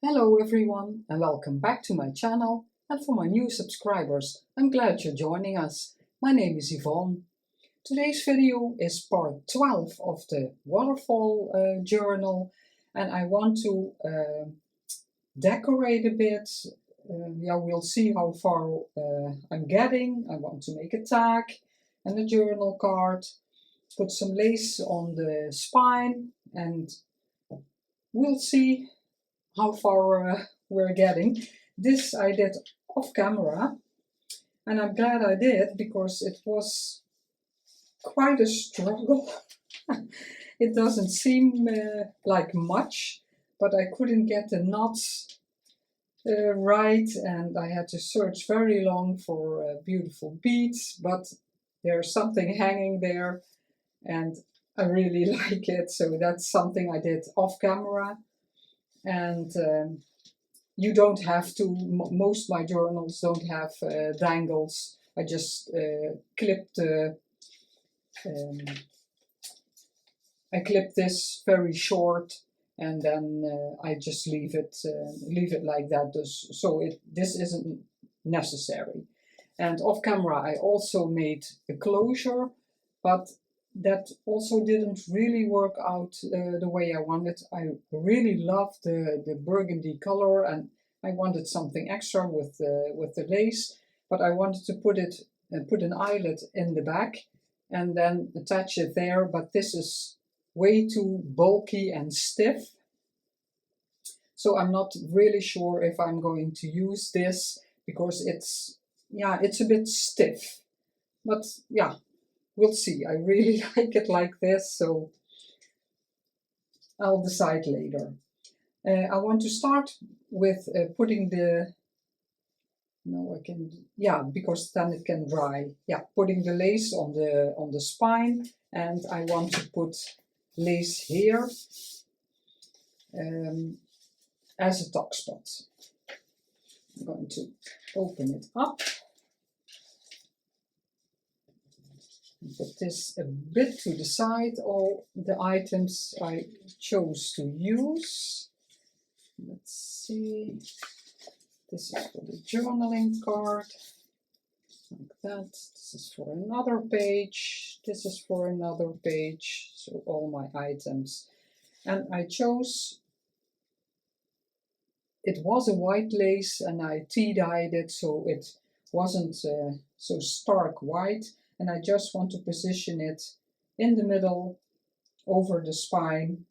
Hello everyone and welcome back to my channel, and for my new subscribers, I'm glad you're joining us. My name is Yvonne. Today's video is part 12 of the Waterfall Journal, and I want to decorate a bit. We'll see how far I'm getting. I want to make a tag and a journal card, put some lace on the spine, and we'll see how far we're getting. This I did off camera, and I'm glad I did because it was quite a struggle. It doesn't seem like much, but I couldn't get the knots right, and I had to search very long for beautiful beads, but there's something hanging there and I really like it, so that's something I did off camera. And you don't have to, most of my journals don't have dangles. I just clipped this very short, and then I just leave it like that. So this isn't necessary. And off camera I also made a closure, but that also didn't really work out the way I wanted. I really love the burgundy color, and I wanted something extra with the lace, but I wanted to put an eyelet in the back and then attach it there, but this is way too bulky and stiff. So I'm not really sure if I'm going to use this because it's a bit stiff. But yeah, we'll see. I really like it like this, so I'll decide later. I want to start with putting the, because then it can dry. Yeah, putting the lace on the spine, and I want to put lace here as a tuck spot. I'm going to open it up. Put this a bit to the side, all the items I chose to use. Let's see, this is for the journaling card, like that. This is for another page, this is for another page, so all my items. And I chose, it was a white lace and I tea-dyed it so it wasn't so stark white. And I just want to position it in the middle over the spine,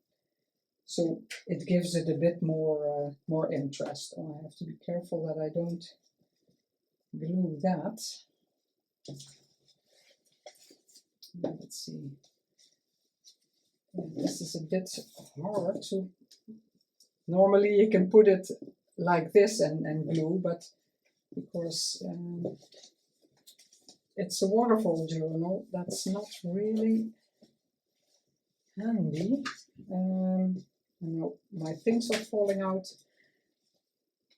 so it gives it a bit more interest. Oh, I have to be careful that I don't glue that. Let's see. This is a bit hard to. Normally you can put it like this and glue, but because it's a waterfall journal, that's not really handy. I know my things are falling out.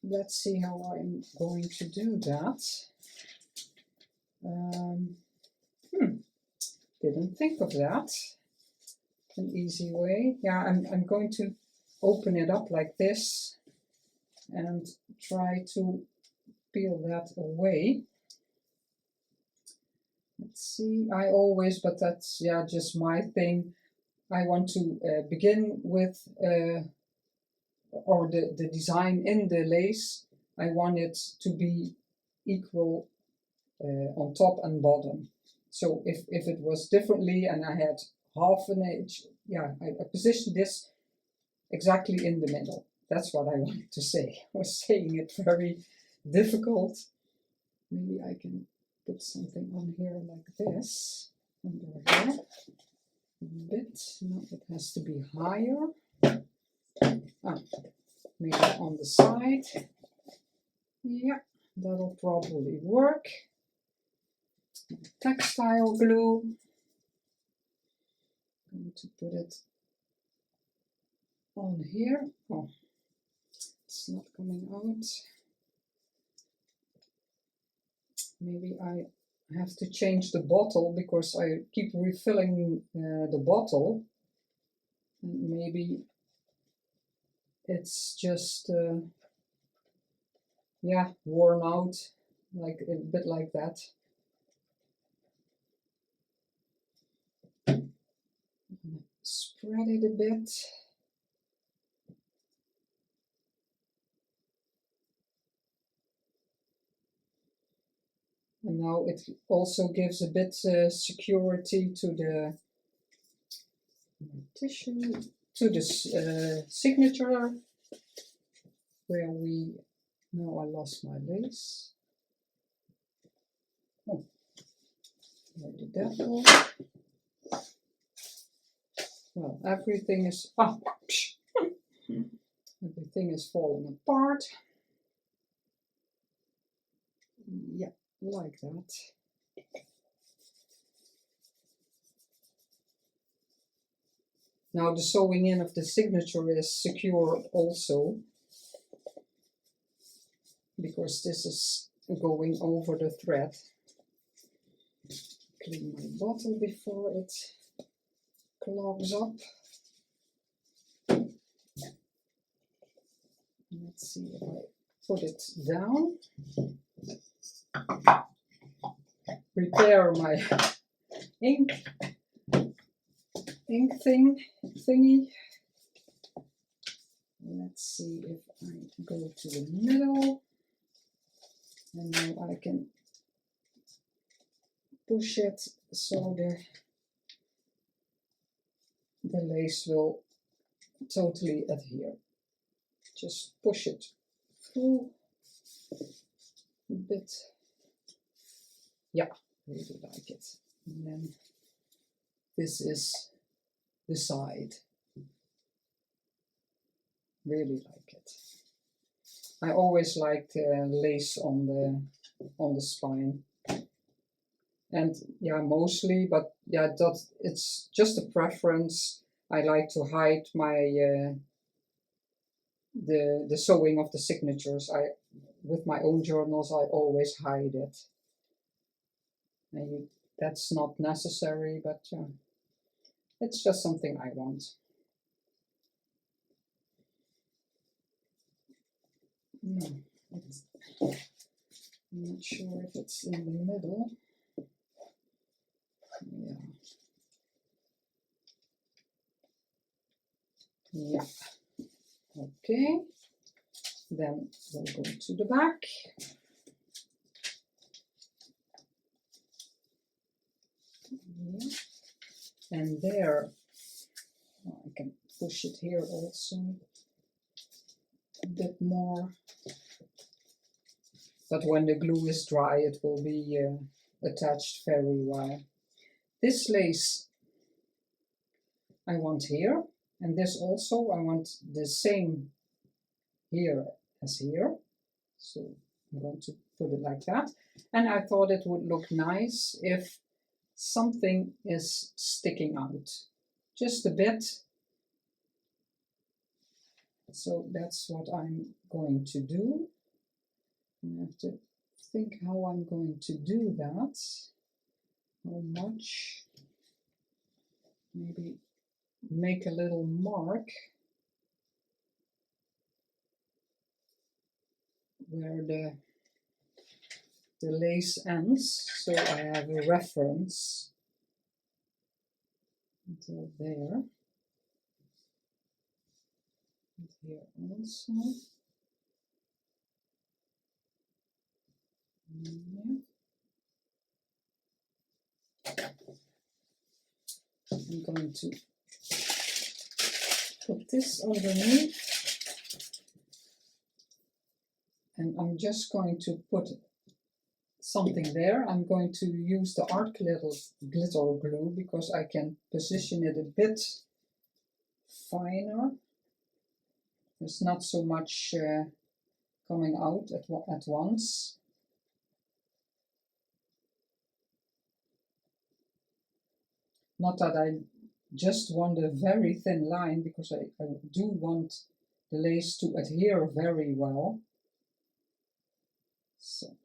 Let's see how I'm going to do that. Didn't think of that. An easy way. Yeah, I'm going to open it up like this and try to peel that away. Let's see, but that's just my thing. I want to begin with, or the design in the lace, I want it to be equal on top and bottom. So if it was differently and I had half an inch, I positioned this exactly in the middle. That's what I wanted to say. I was saying it very difficult. Maybe I can put something on here like this, under here, a bit. No, it has to be higher. Maybe on the side. Yeah, that'll probably work. Textile glue. I'm going to put it on here. Oh, it's not coming out. Maybe I have to change the bottle because I keep refilling the bottle. And maybe it's just yeah, worn out, like a bit like that. Spread it a bit. And now it also gives a bit security to the tissue, to the signature, where we, now I lost my lace. Oh, where did that go? Well, everything is, everything is falling apart. Yeah, like that. Now the sewing in of the signature is secure also, because this is going over the thread. Clean my bottle before it clogs up. Let's see if I put it down. Prepare my ink thingy. Let's see if I go to the middle, and now I can push it so the lace will totally adhere. Just push it through a bit. Yeah, really like it. And then this is the side. Really like it. I always liked lace on the spine. And yeah, mostly, but yeah, it's just a preference. I like to hide my the sewing of the signatures. With my own journals, I always hide it. And that's not necessary, but it's just something I want. No, I'm not sure if it's in the middle. Yeah. Okay. Then we'll go to the back. Yeah. And there, I can push it here also a bit more. But when the glue is dry, it will be attached very well. This lace I want here, and this also I want the same here as here. So I'm going to put it like that. And I thought it would look nice if something is sticking out, just a bit. So that's what I'm going to do. I have to think how I'm going to do that. How much? Maybe make a little mark where the lace ends, so I have a reference until there. And here also. Yeah. I'm going to put this underneath, and I'm just going to put something there. I'm going to use the art glitter glue because I can position it a bit finer. There's not so much coming out at once. Not that I just want a very thin line, because I do want the lace to adhere very well. So,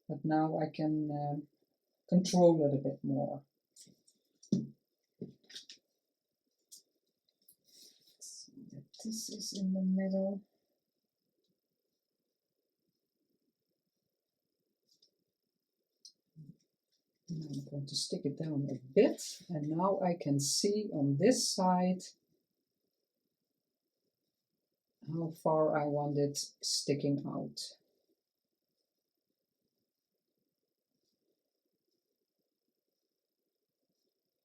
but now I can control it a bit more. Let's see, This is in the middle. And I'm going to stick it down a bit, and now I can see on this side how far I want it sticking out.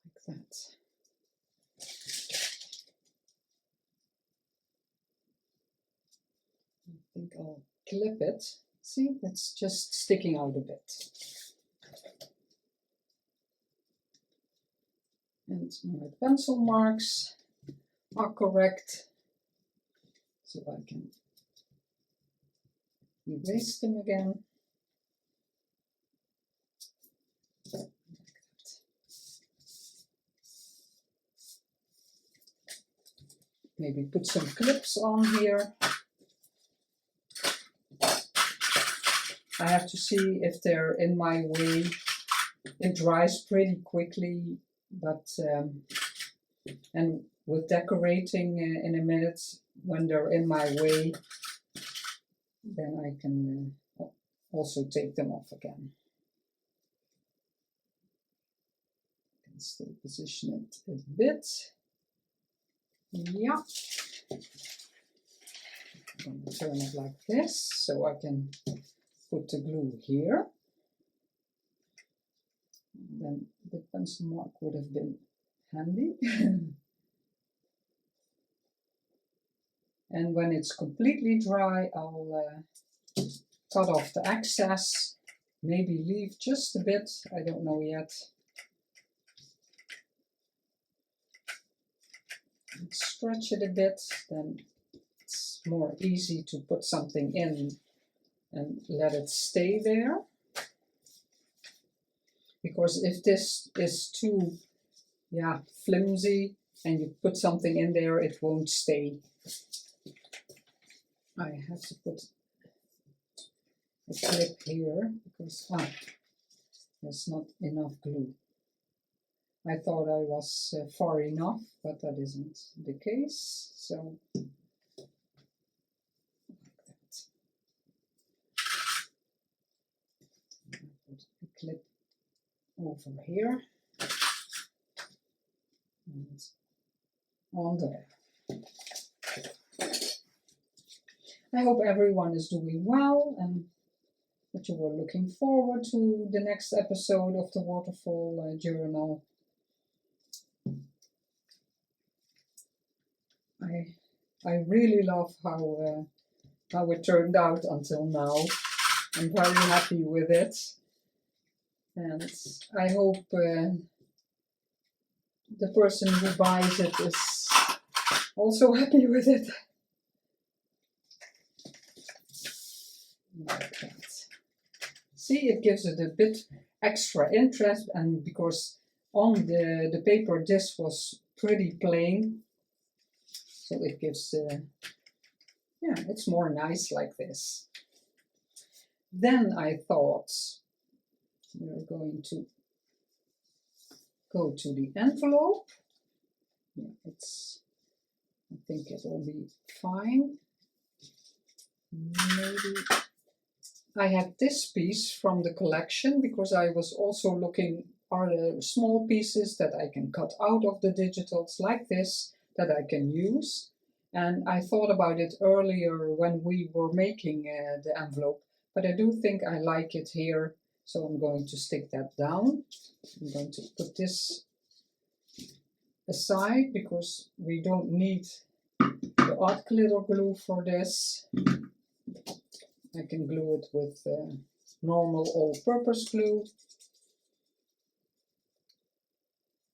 Like that. I think I'll clip it. See, it's just sticking out a bit. And my pencil marks are correct, so I can erase them again. Like that. Maybe put some clips on here. I have to see if they're in my way. It dries pretty quickly, but and with decorating in a minute, when they're in my way, then I can also take them off again. I can still position it a bit. Yeah. I'm going to turn it like this so I can put the glue here. Then the pencil mark would have been handy. And when it's completely dry, I'll cut off the excess, maybe leave just a bit, I don't know yet. And stretch it a bit, then it's more easy to put something in and let it stay there. Because if this is too flimsy and you put something in there, it won't stay. I have to put a clip here because there's not enough glue. I thought I was far enough, but that isn't the case. So like that. I put a clip over here and on there. I hope everyone is doing well and that you were looking forward to the next episode of the Waterfall Journal. I really love how it turned out until now. I'm very happy with it, and I hope the person who buys it is also happy with it. Like that. See, it gives it a bit extra interest, and because on the paper this was pretty plain, so it gives it's more nice like this. Then I thought we're going to go to the envelope. Yeah, I think it'll be fine. Maybe I had this piece from the collection because I was also looking, are there small pieces that I can cut out of the digitals like this that I can use? And I thought about it earlier when we were making the envelope, but I do think I like it here, so I'm going to stick that down. I'm going to put this aside because we don't need the art glitter glue for this. I can glue it with normal all-purpose glue.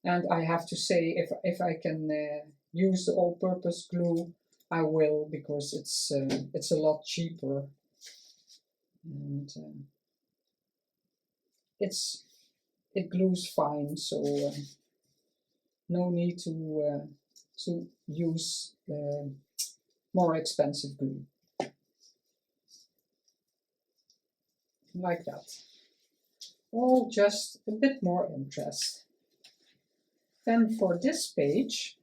And I have to say, if I can use the all-purpose glue, I will, because it's a lot cheaper, and it glues fine, so no need to use more expensive glue. Like that. All just a bit more interest. Then for this page,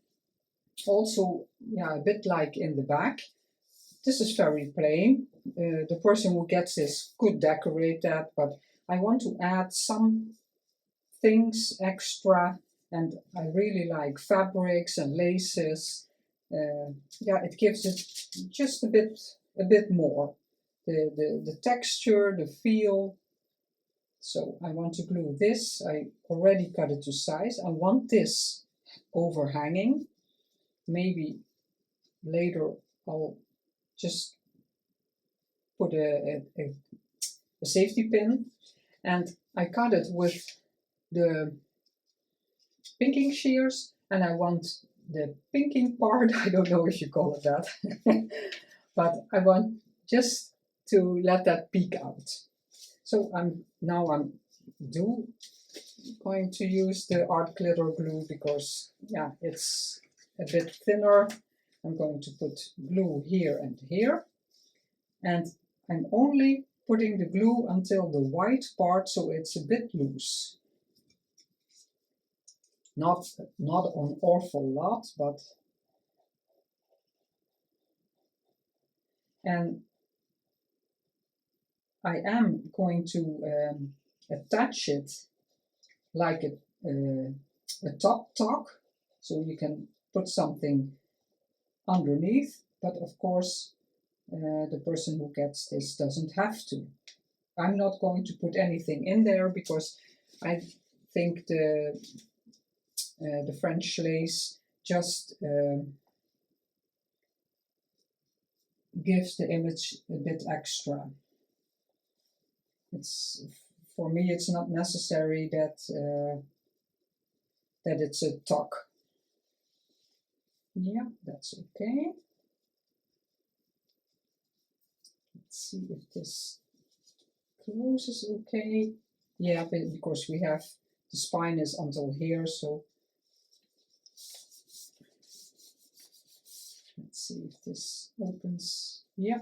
also, yeah, a bit like in the back. This is very plain. The person who gets this could decorate that, but I want to add some things extra, and I really like fabrics and laces. Yeah, it gives it just a bit more. The texture, the feel. So I want to glue this. I already cut it to size. I want this overhanging. Maybe later I'll just put a safety pin, and I cut it with the pinking shears, and I want the pinking part, I don't know if you call it that, but I want just to let that peek out. So I'm going to use the art glitter glue because, yeah, it's a bit thinner. I'm going to put glue here and here, and I'm only putting the glue until the white part, so it's a bit loose. Not an awful lot, but, and I am going to attach it like a top tog, so you can put something underneath, but of course the person who gets this doesn't have to. I'm not going to put anything in there because I think the French lace just gives the image a bit extra. It's, for me, it's not necessary that that it's a tog. Yeah, that's okay. Let's see if this closes okay. Yeah, because we have the spine is until here, so let's see if this opens. Yeah,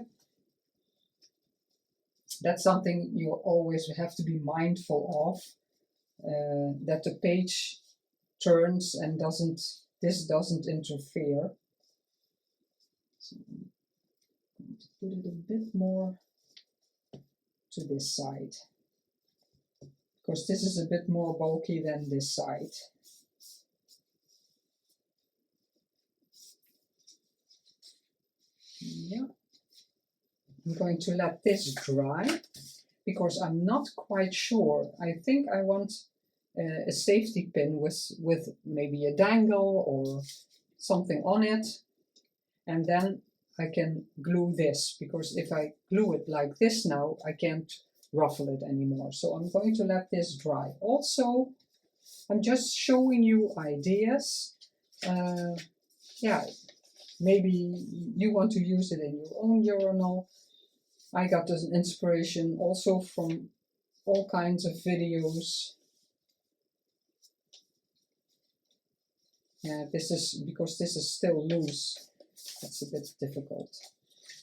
that's something you always have to be mindful of, that the page turns and this doesn't interfere. So I'm going to put it a bit more to this side, because this is a bit more bulky than this side. Yeah, I'm going to let this dry because I'm not quite sure. I think I want a safety pin with maybe a dangle or something on it, and then I can glue this, because if I glue it like this now, I can't ruffle it anymore. So I'm going to let this dry. Also, I'm just showing you ideas. Yeah, maybe you want to use it in your own journal. I got this inspiration also from all kinds of videos. Yeah, this is because this is still loose. That's a bit difficult.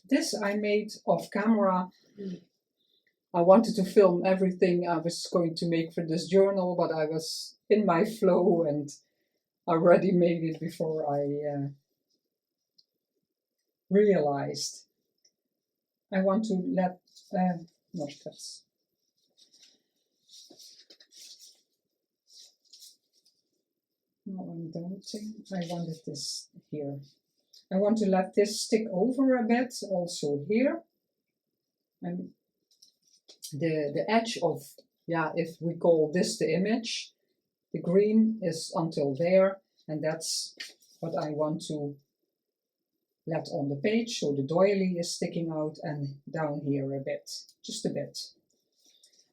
This I made off camera. I wanted to film everything I was going to make for this journal, but I was in my flow and already made it before I realized. I want to let, no, that's, no, I'm doubting. I wanted this here. I want to let this stick over a bit, also here. And the edge of, yeah, if we call this the image, the green is until there, and that's what I want to let on the page, so the doily is sticking out and down here a bit, just a bit.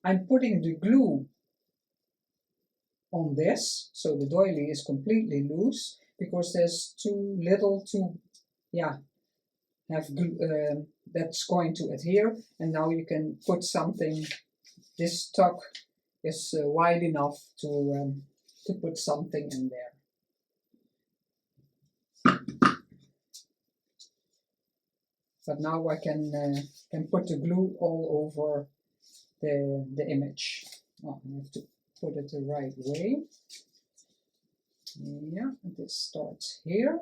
I'm putting the glue on this, so the doily is completely loose, because there's too little to, yeah, have glue, that's going to adhere, and now you can put something. This tuck is wide enough to put something in there. But now I can put the glue all over the image. Oh, I have to put it the right way. Yeah, this starts here.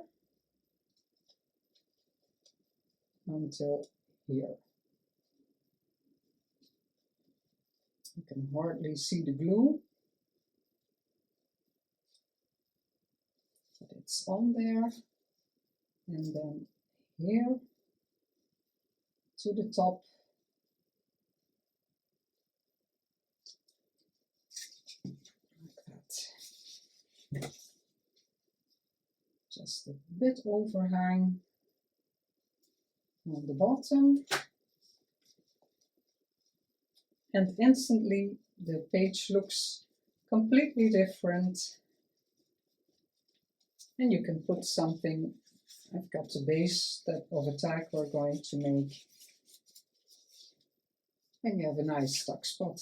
until here. You can hardly see the glue, but it's on there. And then here to the top. Like that. Just a bit overhang on the bottom. And instantly the page looks completely different. And you can put something. I've got the base of a tag we're going to make. And you have a nice tuck spot.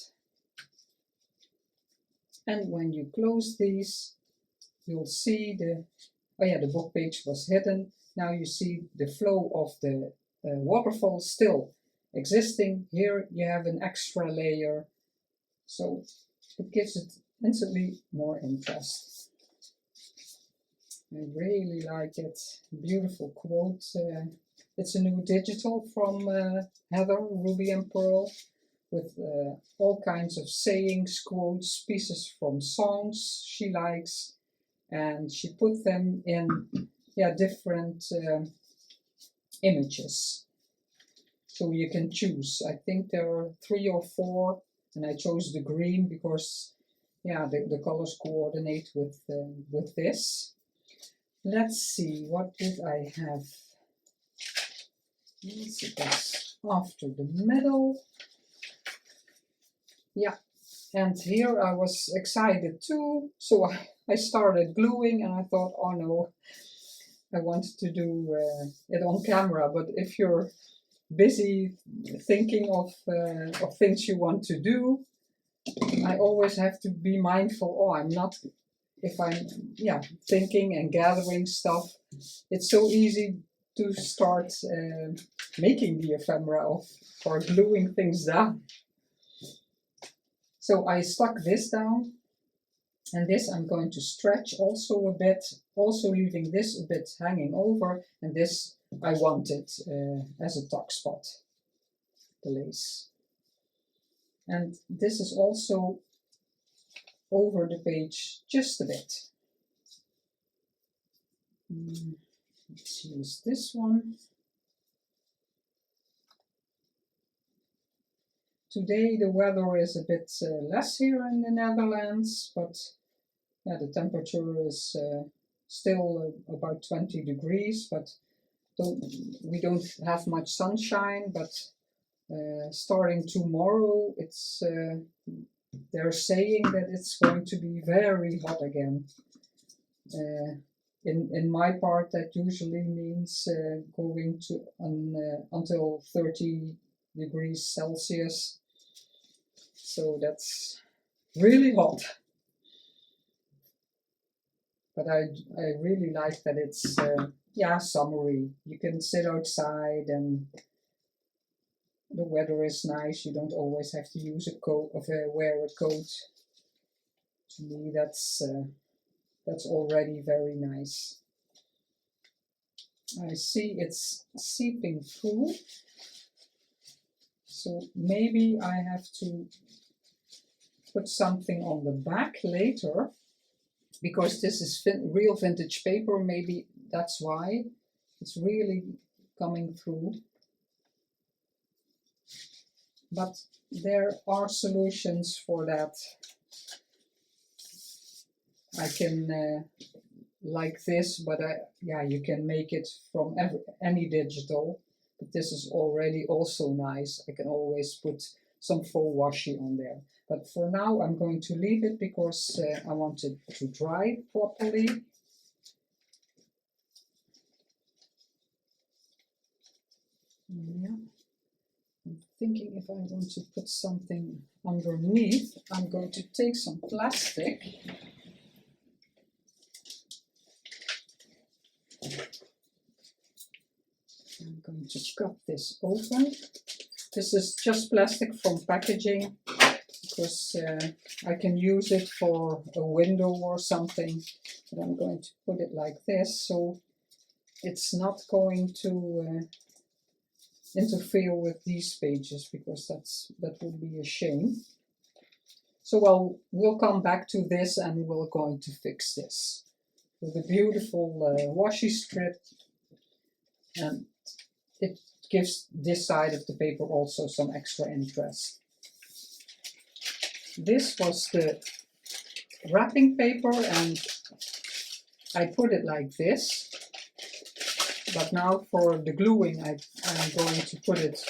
And when you close these, you'll see the book page was hidden. Now you see the flow of the waterfall still existing. Here you have an extra layer, so it gives it instantly more interest. I really like it. Beautiful quote. It's a new digital from Heather, Ruby and Pearl, with all kinds of sayings, quotes, pieces from songs she likes, and she put them in different images. So you can choose. I think there are 3 or 4, and I chose the green because the colors coordinate with this. Let's see, what did I have? Let's see, that's after the middle. Yeah, and here I was excited too, so I started gluing, and I thought, oh no, I wanted to do it on camera, but if you're busy thinking of things you want to do, I always have to be mindful, if I'm thinking and gathering stuff, it's so easy to start making the ephemera or gluing things down. So I stuck this down, and this I'm going to stretch also a bit, also leaving this a bit hanging over, and this I wanted as a tuck spot, the lace. And this is also over the page just a bit. Let's use this one. Today the weather is a bit less here in the Netherlands, but the temperature is still about 20 degrees, but we don't have much sunshine. But starting tomorrow, they're saying that it's going to be very hot again. In my part, that usually means going to until 30 degrees Celsius. So that's really hot. But I really like that it's summery. You can sit outside and the weather is nice. You don't always have to use a coat wear a coat. To me, that's already very nice. I see it's seeping through, so maybe I have to put something on the back later, because this is real vintage paper. Maybe that's why it's really coming through. But there are solutions for that. I can like this, but you can make it from any digital. But this is already also nice. I can always put some faux washi on there. But for now, I'm going to leave it because I want it to dry properly. Yeah. I'm thinking if I want to put something underneath, I'm going to take some plastic. I'm going to cut this open. This is just plastic from packaging, because I can use it for a window or something. But I'm going to put it like this, so it's not going to interfere with these pages, because that would be a shame. So we'll come back to this and we're going to fix this with a beautiful washi strip, and it gives this side of the paper also some extra interest. This was the wrapping paper, and I put it like this, but now for the gluing I'm going to put it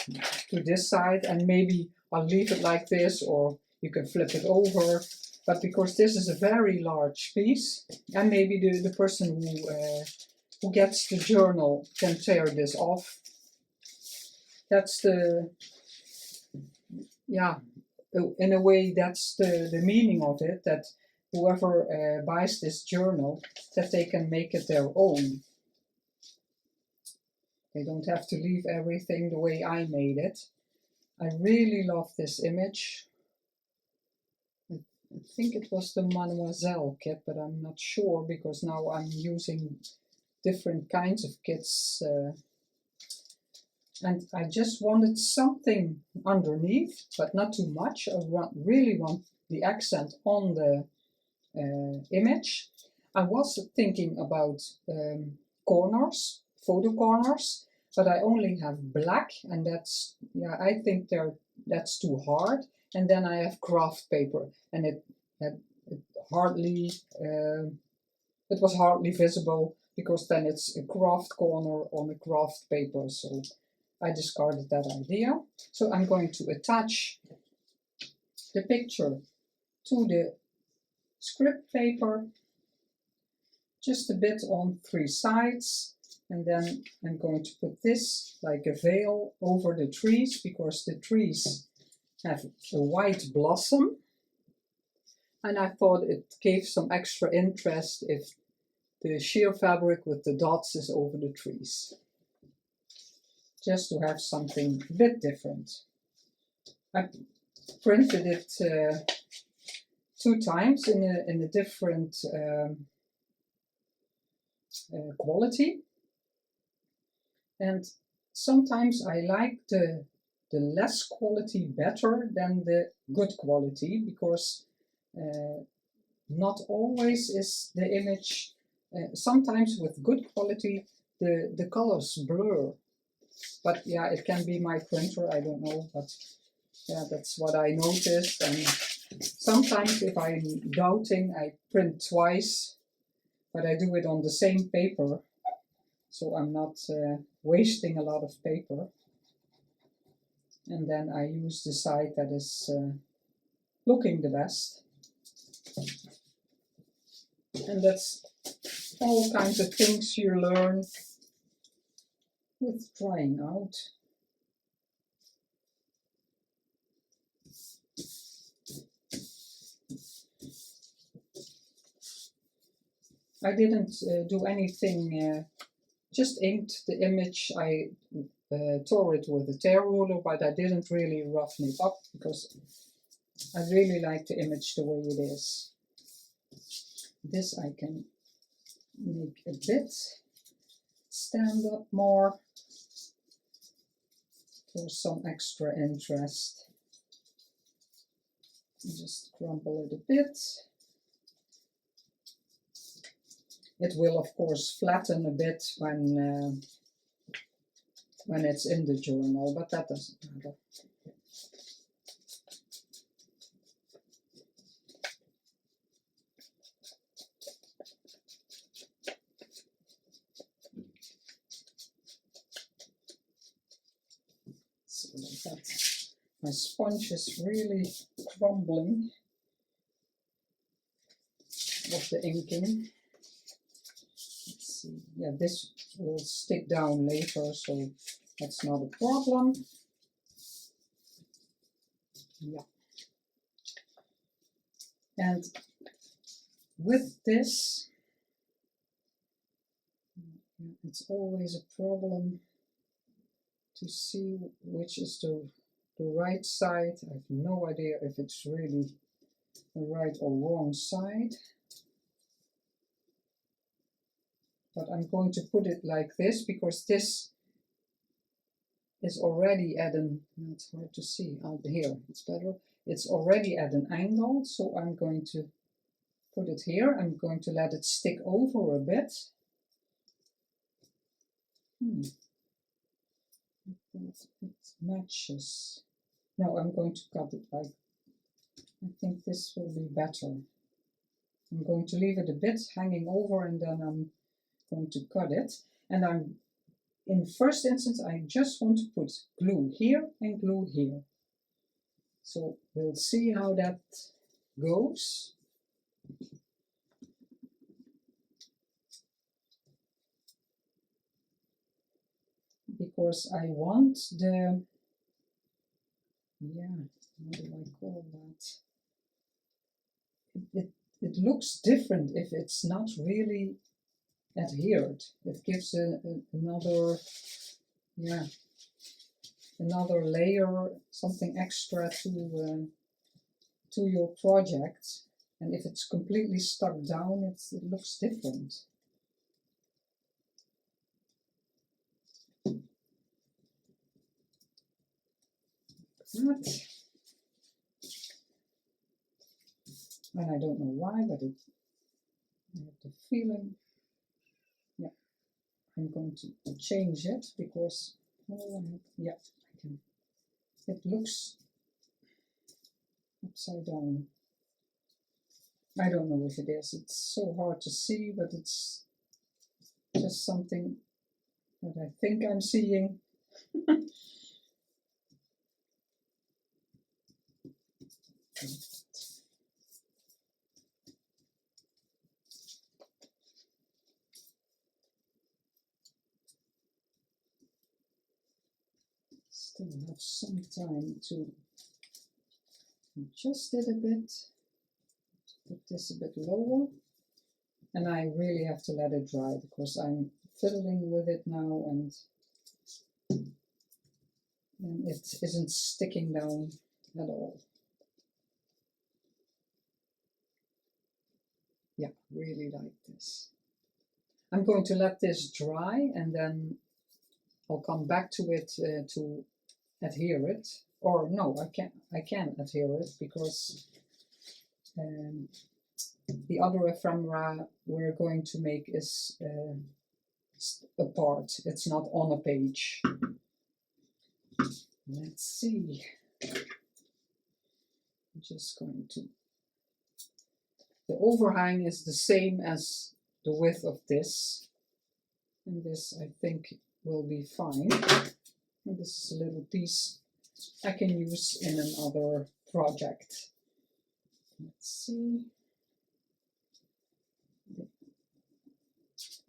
to this side, and maybe I'll leave it like this, or you can flip it over. But because this is a very large piece, and maybe the person who gets the journal can tear this off. That's the, yeah, in a way that's the meaning of it, that whoever buys this journal, that they can make it their own. They don't have to leave everything the way I made it. I really love this image. I think it was the Mademoiselle kit, but I'm not sure, because now I'm using different kinds of kits. And I just wanted something underneath, but not too much. I really want the accent on the image. I was thinking about corners, photo corners, but I only have black, and that's, yeah, I think that's too hard. And then I have craft paper, and it hardly, it was hardly visible, because then it's a craft corner on a craft paper. So I discarded that idea. So I'm going to attach the picture to the script paper, just a bit on 3 sides, and then I'm going to put this like a veil over the trees, because the trees have a white blossom, and I thought it gave some extra interest if the sheer fabric with the dots is over the trees, just to have something a bit different. I printed it 2 times in a different quality, and sometimes I like the less quality better than the good quality, because not always is the image, sometimes with good quality the colors blur. But yeah, it can be my printer, I don't know, but yeah, that's what I noticed. And sometimes if I'm doubting, I print twice, but I do it on the same paper, so I'm not wasting a lot of paper. And then I use the side that is looking the best. And that's all kinds of things you learn with trying out. I didn't do anything, just inked the image. I tore it with a tear ruler, but I didn't really roughen it up, because I really like the image the way it is. This I can make a bit stand up more for some extra interest. Just crumple it a bit. It will of course flatten a bit when it's in the journal, but that doesn't matter. So that my sponge is really crumbling of the inking. Let's see. Yeah, this will stick down later, so that's not a problem. Yeah. And with this, it's always a problem to see which is the right side. I have no idea if it's really the right or wrong side. But I'm going to put it like this, because this is already at an, it's hard to see out here, it's better. It's already at an angle, so I'm going to put it here. I'm going to let it stick over a bit. It matches. No, I'm going to cut it like, I think this will be better. I'm going to leave it a bit hanging over and then I'm going to cut it. And in first instance, I just want to put glue here and glue here. So we'll see how that goes. Because I want the, yeah, how do I call that? It looks different if it's not really adhered. It gives another, yeah, another layer, something extra to your project. And if it's completely stuck down, it looks different. That. And I don't know why, but I have the feeling, yeah, I'm going to change it because, yeah, I can. It looks upside down. I don't know if it is. It's so hard to see, but it's just something that I think I'm seeing. Still have some time to adjust it a bit. Put this a bit lower. And I really have to let it dry because I'm fiddling with it now and it isn't sticking down at all. Yeah, really like this. I'm going to let this dry and then I'll come back to it to adhere it. Or no, I can't adhere it because the other ephemera we're going to make is apart. It's not on a page. Let's see. I'm just going to. The overhang is the same as the width of this. And this, I think, will be fine. And this is a little piece I can use in another project. Let's see.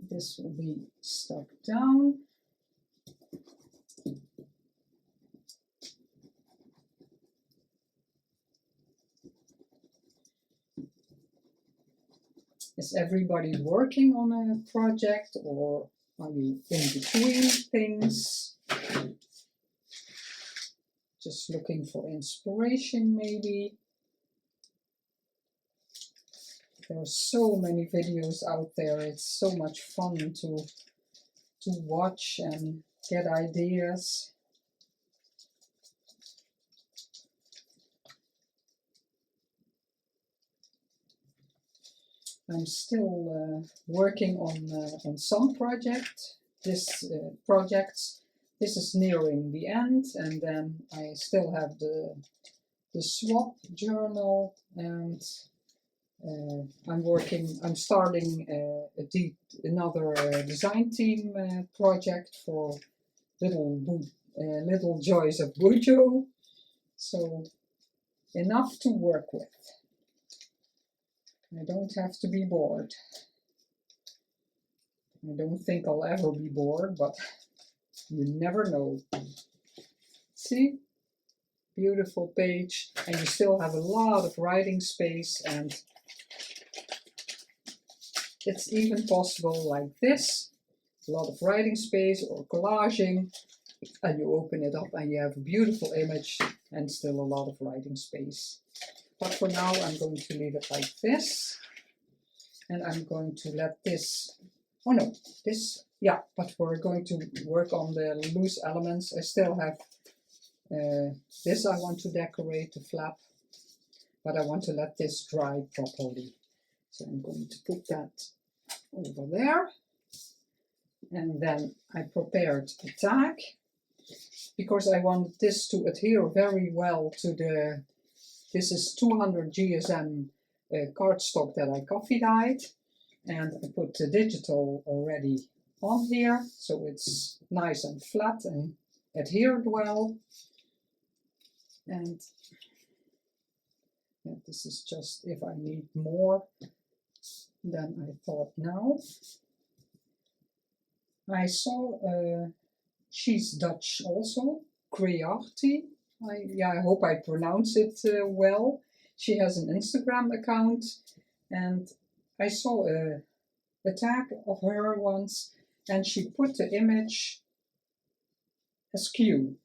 This will be stuck down. Is everybody working on a project or are you in between things? Just looking for inspiration maybe? There are so many videos out there. It's so much fun to watch and get ideas. I'm still working on some projects. This is nearing the end, and then I still have the swap journal, and I'm starting another design team project for Little Joys of Bujo. So enough to work with. I don't have to be bored. I don't think I'll ever be bored, but you never know. See? Beautiful page, and you still have a lot of writing space, and it's even possible like this. A lot of writing space or collaging, and you open it up and you have a beautiful image and still a lot of writing space. But for now I'm going to leave it like this, and I'm going to let this, oh no, this yeah, but we're going to work on the loose elements. I still have this I want to decorate, the flap, but I want to let this dry properly. So I'm going to put that over there. And then I prepared a tag, because I want this to adhere very well to the, this is 200 GSM cardstock that I coffee dyed, and I put the digital already on here, so it's nice and flat and adhered well. And yeah, this is just if I need more than I thought now. I saw she's Dutch also, Crearty. I hope I pronounce it well. She has an Instagram account, and I saw a tag of her once, and she put the image askew,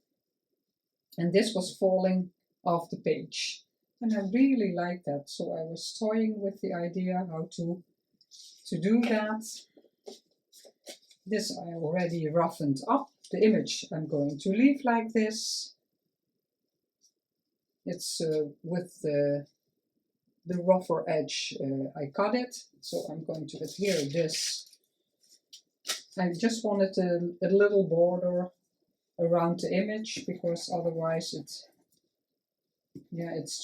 and this was falling off the page. And I really like that, so I was toying with the idea how to do that. This I already roughened up. The image I'm going to leave like this. It's with the rougher edge I cut it, so I'm going to adhere this. I just wanted a little border around the image, because otherwise it's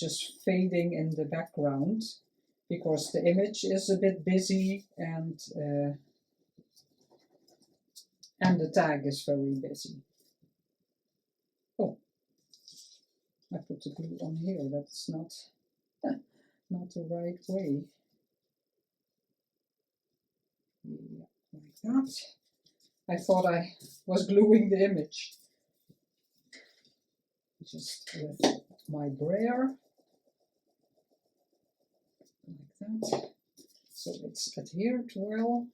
just fading in the background, because the image is a bit busy and the tag is very busy. Oh, I put the glue on here. That's not the right way. Yeah, like that. I thought I was gluing the image. Just with my brayer. Like that. So it's adhered well.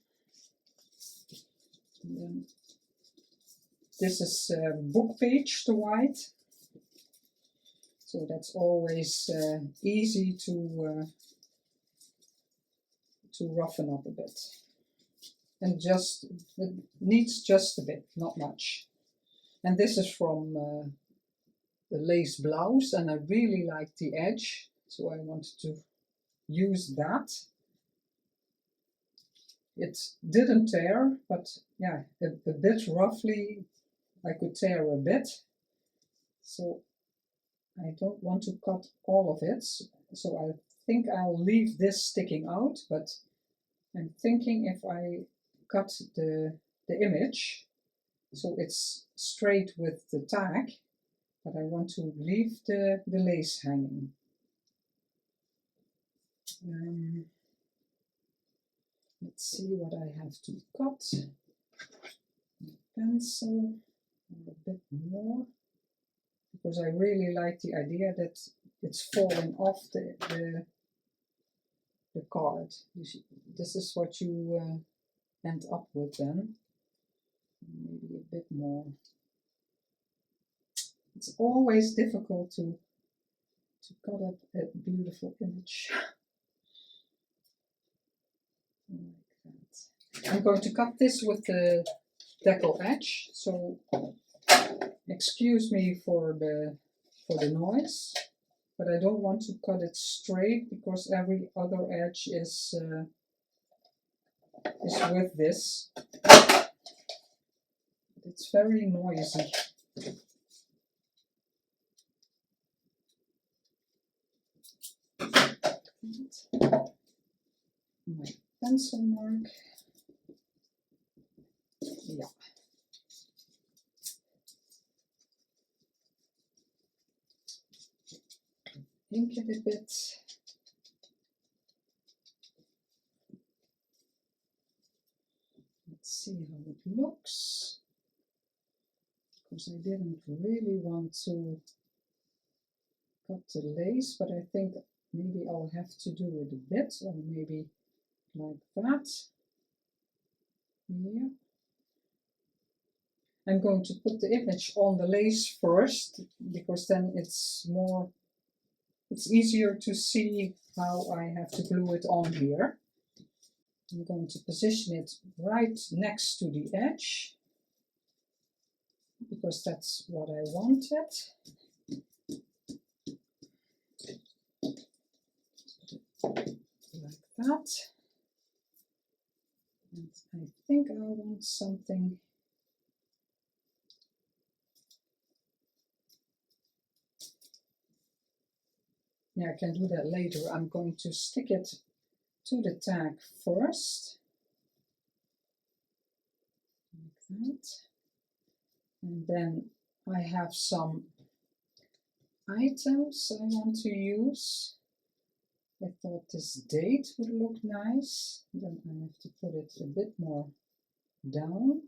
And then this is book page, the white. So that's always easy to roughen up a bit. And just, it needs just a bit, not much. And this is from the lace blouse, and I really like the edge, so I wanted to use that. It didn't tear, but yeah, a bit roughly I could tear a bit. So I don't want to cut all of it, so I think I'll leave this sticking out, but I'm thinking if I cut the image so it's straight with the tag, but I want to leave the lace hanging. Let's see what I have to cut. Pencil, a bit more, because I really like the idea that it's falling off the card. This is what you end up with then. Maybe a bit more. It's always difficult to cut up a beautiful image. Like that. I'm going to cut this with the decal edge, so excuse me for the noise, but I don't want to cut it straight, because every other edge is with this. It's very noisy. My pencil mark. Yeah. Ink it a bit. Let's see how it looks. Because I didn't really want to cut the lace, but I think maybe I'll have to do it a bit, or maybe like that. Yeah. I'm going to put the image on the lace first, because then it's easier to see how I have to glue it on here. I'm going to position it right next to the edge because that's what I wanted. Like that. And I think I want something. Yeah, I can do that later. I'm going to stick it to the tag first. Like that. And then I have some items I want to use. I thought this date would look nice. Then I have to put it a bit more down.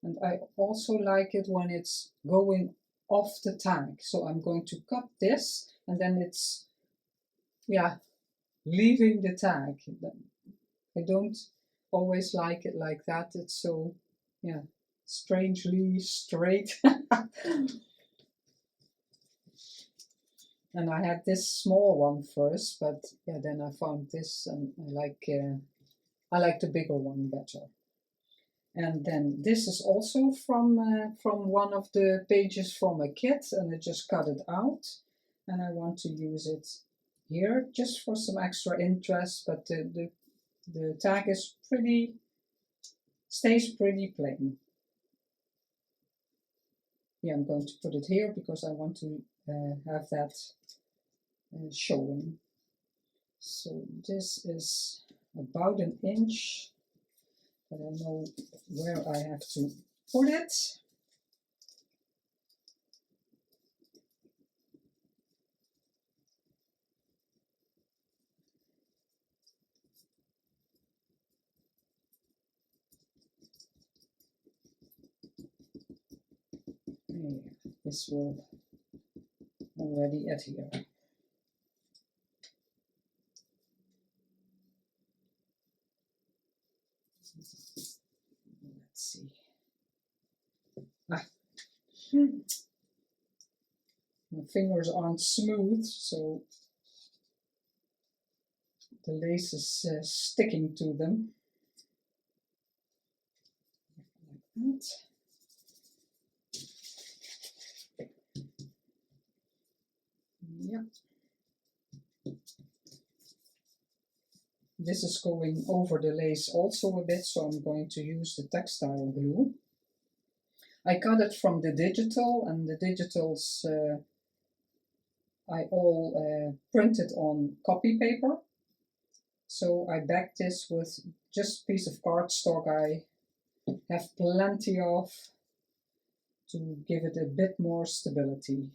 And I also like it when it's going off the tag. So I'm going to cut this and then it's, yeah, leaving the tag. I don't always like it like that. It's so, yeah, strangely straight. And I had this small one first, but yeah, then I found this and I like the bigger one better. And then this is also from one of the pages from a kit, and I just cut it out. And I want to use it here just for some extra interest, but the tag is stays pretty plain. Yeah, I'm going to put it here because I want to have that showing. So this is about an inch, but I know where I have to put it. Yeah, this will already adhere. Let's see. My fingers aren't smooth, so the lace is sticking to them. Like that. Yeah. This is going over the lace also a bit, so I'm going to use the textile glue. I got it from the digital, and the digitals I all printed on copy paper. So I backed this with just a piece of cardstock I have plenty of to give it a bit more stability.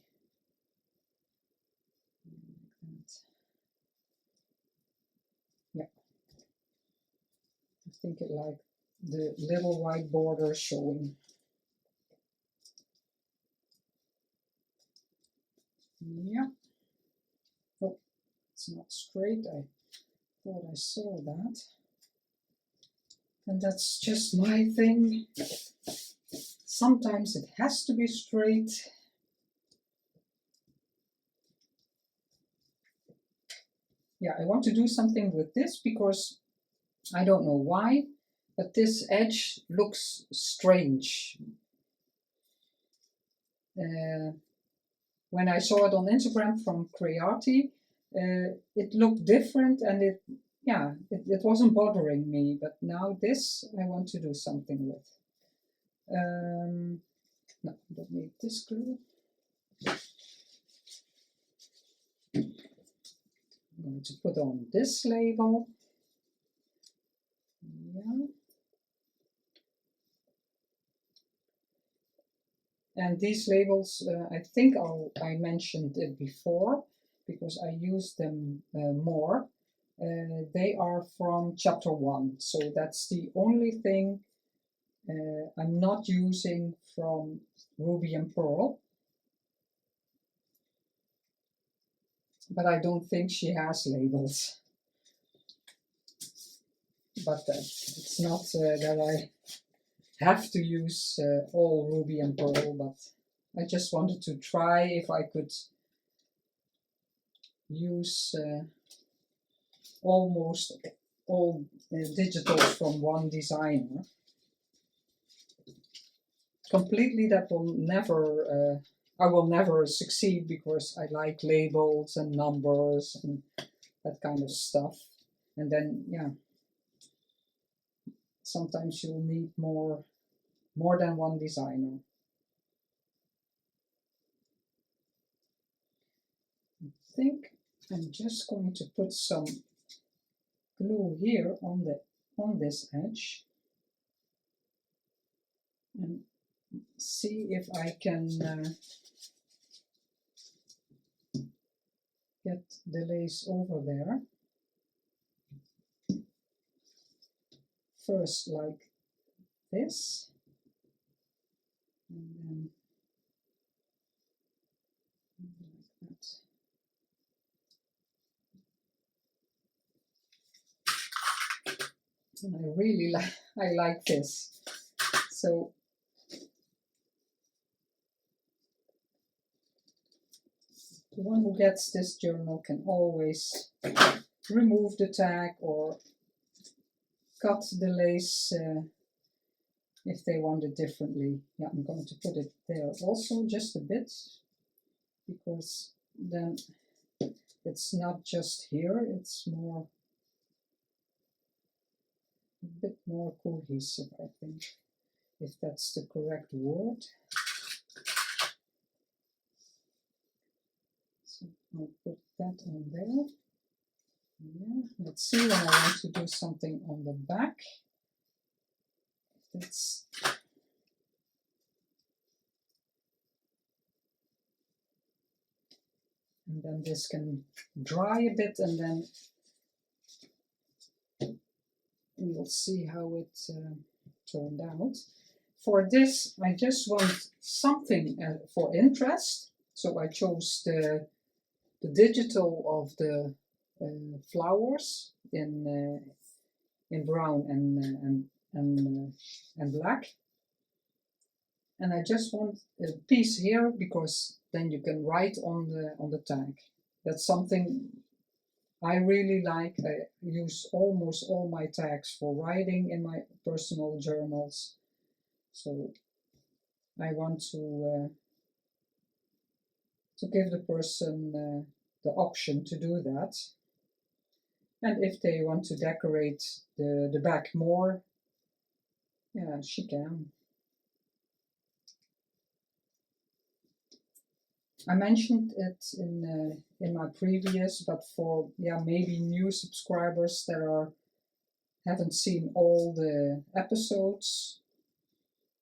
Yeah, I think it like the little white border showing. Yeah. Oh, it's not straight. I thought I saw that. And that's just my thing. Sometimes it has to be straight. Yeah, I want to do something with this because I don't know why, but this edge looks strange. When I saw it on Instagram from Creati, it looked different and it wasn't bothering me, but now this I want to do something with. No, I don't need this glue. I'm going to put on this label. Yeah. And these labels, I think I mentioned it before because I use them more. They are from chapter 1, so that's the only thing I'm not using from Ruby and Pearl. But I don't think she has labels. But it's not that I have to use all Ruby and Pearl, but I just wanted to try if I could use almost all digitals from one designer. Completely, that will never, I will never succeed because I like labels and numbers and that kind of stuff. And then, yeah, sometimes you'll need more than one designer. I think I'm just going to put some glue here on this edge and see if I can get the lace over there. First like this, and then like that. And I really like this. So the one who gets this journal can always remove the tag or cut the lace if they want it differently. Yeah, I'm going to put it there also just a bit, because then it's not just here, it's more, a bit more cohesive, I think, if that's the correct word. So I'll put that on there. Yeah, let's see when I want to do something on the back. That's and then this can dry a bit, and then we'll see how it turned out. For this, I just want something for interest, so I chose the digital of the flowers in brown and black, and I just want a piece here because then you can write on the tag. That's something I really like. I use almost all my tags for writing in my personal journals, so I want to give the person the option to do that. And if they want to decorate the back more, yeah, she can. I mentioned it in my previous, but for maybe new subscribers that haven't seen all the episodes,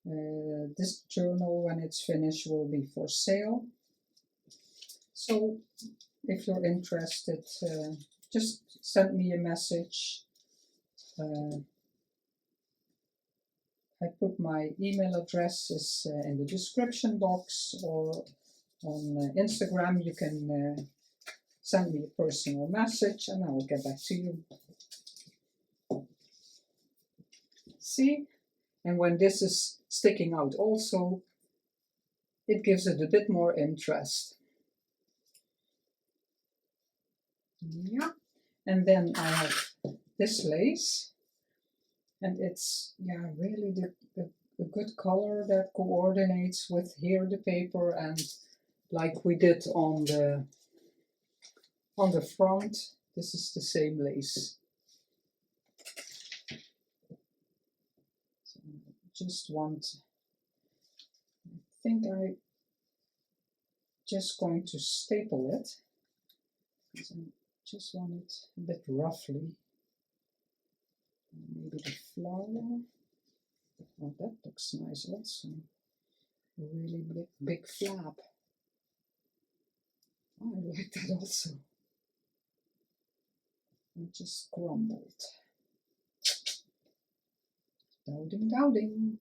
this journal, when it's finished, will be for sale. So if you're interested, just send me a message. I put my email addresses in the description box, or on Instagram you can send me a personal message and I will get back to you. See? And when this is sticking out also, it gives it a bit more interest. Yeah. And then I have this lace, and it's really a good color that coordinates with here the paper, and like we did on the front, this is the same lace. So I just want, I think I just going to staple it, because I just want it a bit roughly. Maybe the flower. Oh, that looks nice also. A really big flap. Oh, I like that also. I just crumbled. Doubting.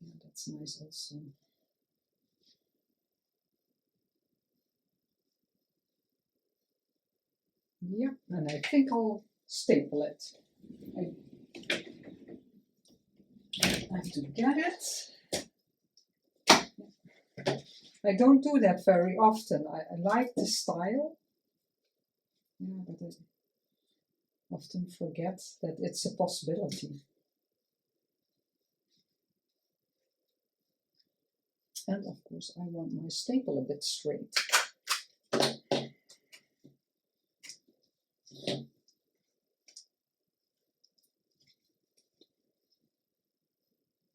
Yeah, that's nice also. Yeah, and I think I'll staple it. I have to get it. I don't do that very often. I like the style. Yeah, but I often forget that it's a possibility. And of course I want my staple a bit straight.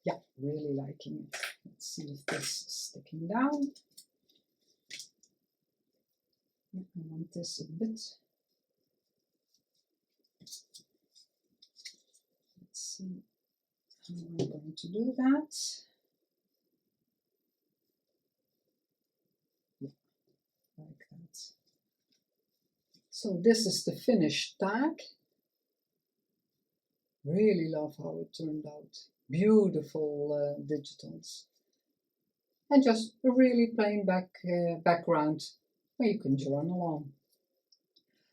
Yeah, really liking it. Let's see if this is sticking down. Yeah, I want this a bit. Let's see how I'm going to do that. Yeah, like that. So this is the finished tag. Really love how it turned out. Beautiful digitals. And just a really plain background where you can journal on.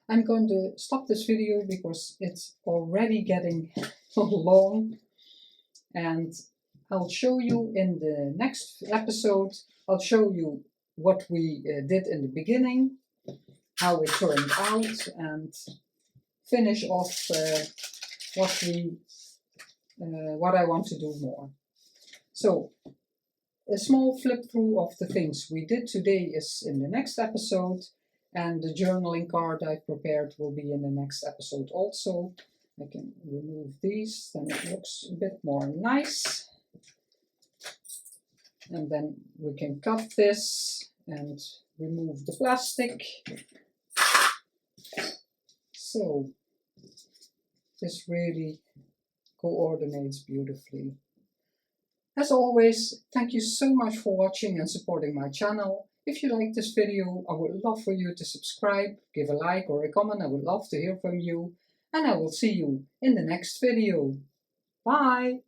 I'm going to stop this video because it's already getting long, and I'll show you in the next episode. I'll show you what we did in the beginning, how it turned out, and finish off what I want to do more. So a small flip through of the things we did today is in the next episode, and the journaling card I prepared will be in the next episode also. I can remove these, then it looks a bit more nice. And then we can cut this and remove the plastic. So this really coordinates beautifully. As always, thank you so much for watching and supporting my channel. If you like this video, I would love for you to subscribe, give a like or a comment. I would love to hear from you. And I will see you in the next video. Bye!